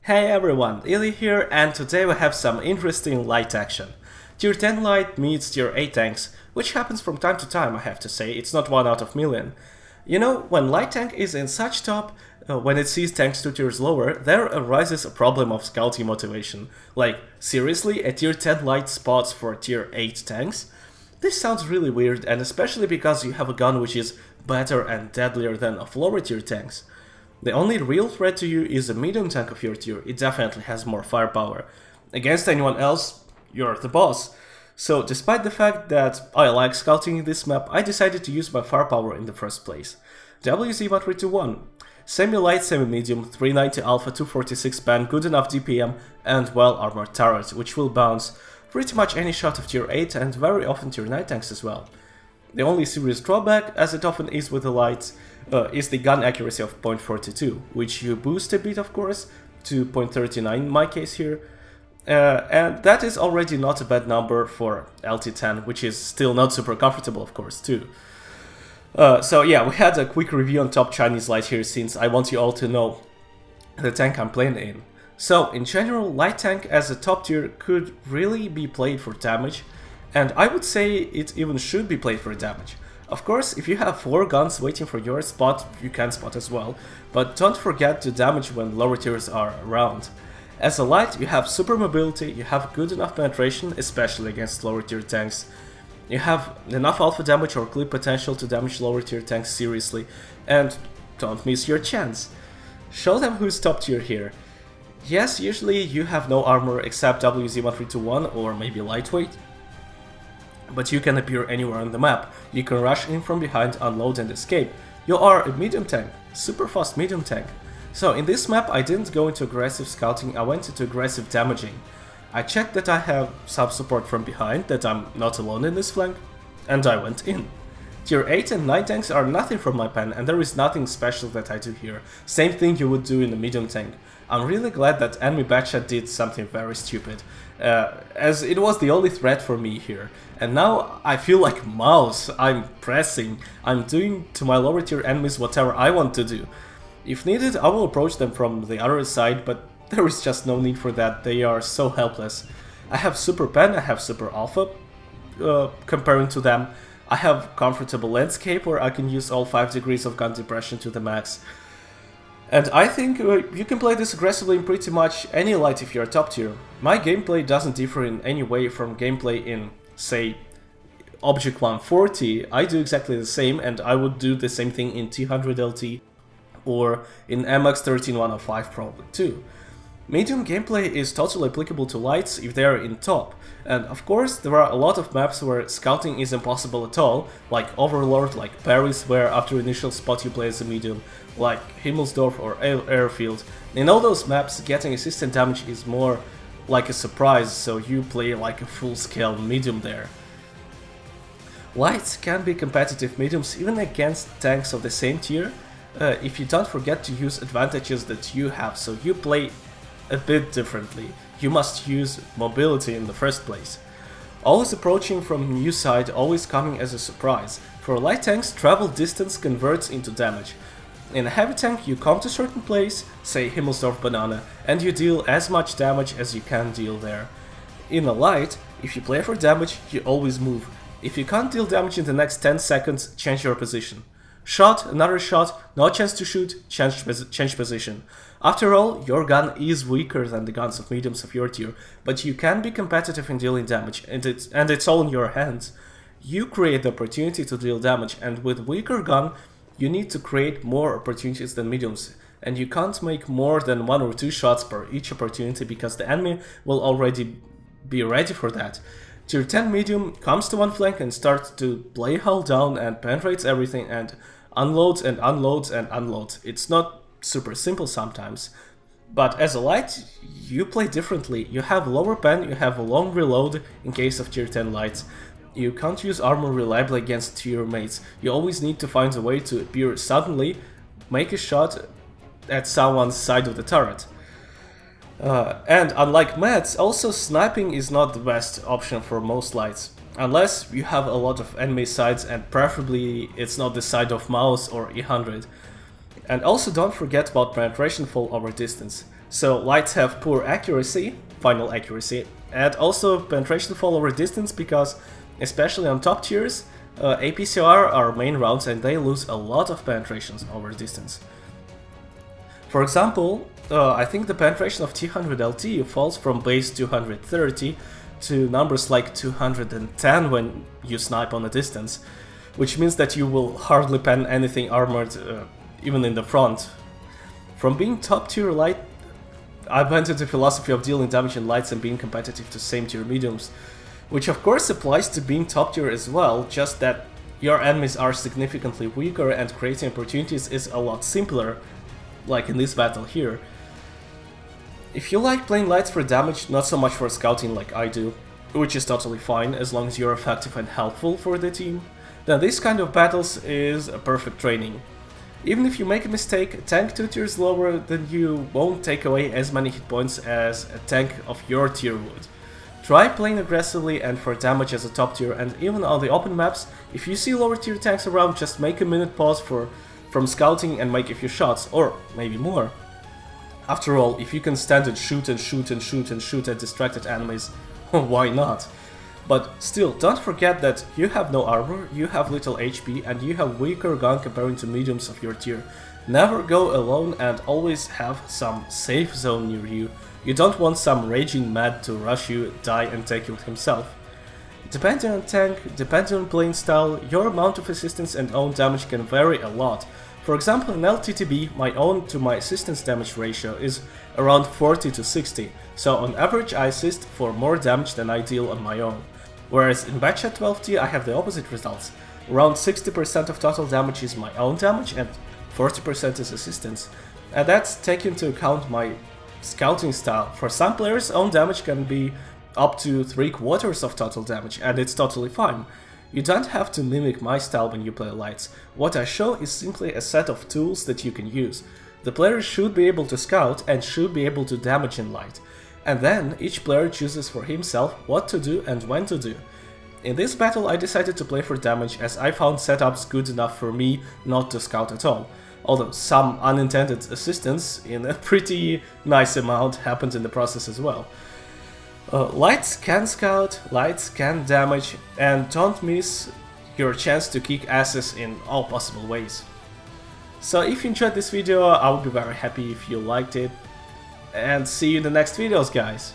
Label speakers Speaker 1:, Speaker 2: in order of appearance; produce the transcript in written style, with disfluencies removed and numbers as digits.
Speaker 1: Hey everyone, Illy here, and today we have some interesting light action. Tier 10 light meets tier 8 tanks, which happens from time to time, I have to say, it's not 1 out of million. You know, when light tank is in such top, when it sees tanks 2 tiers lower, there arises a problem of scouting motivation. Like, seriously, a tier 10 light spots for tier 8 tanks? This sounds really weird, and especially because you have a gun which is better and deadlier than of lower tier tanks. The only real threat to you is a medium tank of your tier, it definitely has more firepower. Against anyone else, you're the boss. So despite the fact that I like scouting in this map, I decided to use my firepower in the first place. WZ1321. Semi-light, semi-medium, 390 alpha, 246 band, good enough DPM, and well-armored turret, which will bounce pretty much any shot of tier 8 and very often tier 9 tanks as well. The only serious drawback, as it often is with the lights, is the gun accuracy of 0.42, which you boost a bit of course, to 0.39 in my case here, and that is already not a bad number for LT10, which is still not super comfortable of course too. So yeah, we had a quick review on top Chinese light here since I want you all to know the tank I'm playing in. So in general, light tank as a top tier could really be played for damage, and I would say it even should be played for damage. Of course, if you have 4 guns waiting for your spot, you can spot as well, but don't forget to damage when lower tiers are around. As a light, you have super mobility, you have good enough penetration, especially against lower tier tanks. You have enough alpha damage or clip potential to damage lower tier tanks seriously, and don't miss your chance. Show them who's top tier here. Yes, usually you have no armor except WZ1321 or maybe lightweight, but you can appear anywhere on the map. You can rush in from behind, unload and escape. You are a medium tank, super fast medium tank. So in this map I didn't go into aggressive scouting, I went into aggressive damaging. I checked that I have some support from behind, that I'm not alone in this flank, and I went in. Tier 8 and 9 tanks are nothing from my pen, and there is nothing special that I do here. Same thing you would do in a medium tank. I'm really glad that enemy Batchat did something very stupid, as it was the only threat for me here. And now I feel like mouse, I'm pressing, I'm doing to my lower tier enemies whatever I want to do. If needed, I will approach them from the other side, but there is just no need for that, they are so helpless. I have super pen, I have super alpha, comparing to them. I have comfortable landscape where I can use all 5 degrees of gun depression to the max. And I think you can play this aggressively in pretty much any light if you're top tier. My gameplay doesn't differ in any way from gameplay in, say, Object 140. I do exactly the same, and I would do the same thing in T100 LT or in MX 13105 probably too. Medium gameplay is totally applicable to lights if they are in top, and of course there are a lot of maps where scouting is impossible at all, like Overlord, like Paris, where after initial spot you play as a medium, like Himmelsdorf or Airfield. In all those maps, getting assistant damage is more like a surprise, so you play like a full-scale medium there. Lights can be competitive mediums even against tanks of the same tier, if you don't forget to use advantages that you have, so you play a bit differently. You must use mobility in the first place. Always approaching from new side, always coming as a surprise. For light tanks, travel distance converts into damage. In a heavy tank, you come to a certain place, say Himmelsdorf Banana, and you deal as much damage as you can deal there. In a light, if you play for damage, you always move. If you can't deal damage in the next 10 seconds, change your position. Shot, another shot, no chance to shoot, change position. After all, your gun is weaker than the guns of mediums of your tier, but you can be competitive in dealing damage, and it's all in your hands. You create the opportunity to deal damage, and with weaker gun, you need to create more opportunities than mediums, and you can't make more than 1 or 2 shots per each opportunity because the enemy will already be ready for that. Tier 10 medium comes to one flank and starts to play hull down and penetrates everything and unloads and unloads and unloads. It's not super simple sometimes, but as a light, you play differently. You have lower pen, you have a long reload in case of tier 10 lights. You can't use armor reliably against tier mates. You always need to find a way to appear suddenly, make a shot at someone's side of the turret. And unlike meds, also sniping is not the best option for most lights, unless you have a lot of enemy sides and preferably it's not the side of mouse or E100. And also don't forget about penetration fall over distance. So lights have poor accuracy, final accuracy, and also penetration fall over distance because, especially on top tiers, APCR are main rounds and they lose a lot of penetrations over distance. For example, I think the penetration of T100 LT falls from base 230 to numbers like 210 when you snipe on a distance, which means that you will hardly pen anything armored even in the front. From being top tier light, I went into the philosophy of dealing damage in lights and being competitive to same tier mediums, which of course applies to being top tier as well, just that your enemies are significantly weaker and creating opportunities is a lot simpler, like in this battle here. If you like playing lights for damage, not so much for scouting like I do, which is totally fine as long as you're effective and helpful for the team, then this kind of battles is a perfect training. Even if you make a mistake, a tank 2 tiers lower than you won't take away as many hit points as a tank of your tier would. Try playing aggressively and for damage as a top tier, and even on the open maps, if you see lower tier tanks around, just make a minute pause from scouting and make a few shots, or maybe more. After all, if you can stand and shoot and shoot and shoot and shoot at distracted enemies, why not? But still, don't forget that you have no armor, you have little HP, and you have weaker gun comparing to mediums of your tier. Never go alone and always have some safe zone near you. You don't want some raging mad to rush you, die and take you himself. Depending on tank, depending on playing style, your amount of assistance and own damage can vary a lot. For example, in LTTB, my own to my assistance damage ratio is around 40 to 60, so on average I assist for more damage than I deal on my own. Whereas in Batchat 12T I have the opposite results. Around 60% of total damage is my own damage and 40% is assistance. And that's taking into account my scouting style. For some players, own damage can be up to 3/4 of total damage, and it's totally fine. You don't have to mimic my style when you play lights. What I show is simply a set of tools that you can use. The player should be able to scout and should be able to damage in light. And then each player chooses for himself what to do and when to do. In this battle I decided to play for damage as I found setups good enough for me not to scout at all. Although some unintended assistance in a pretty nice amount happened in the process as well. Lights can scout, lights can damage, and don't miss your chance to kick asses in all possible ways. So if you enjoyed this video, I would be very happy if you liked it, and see you in the next videos, guys!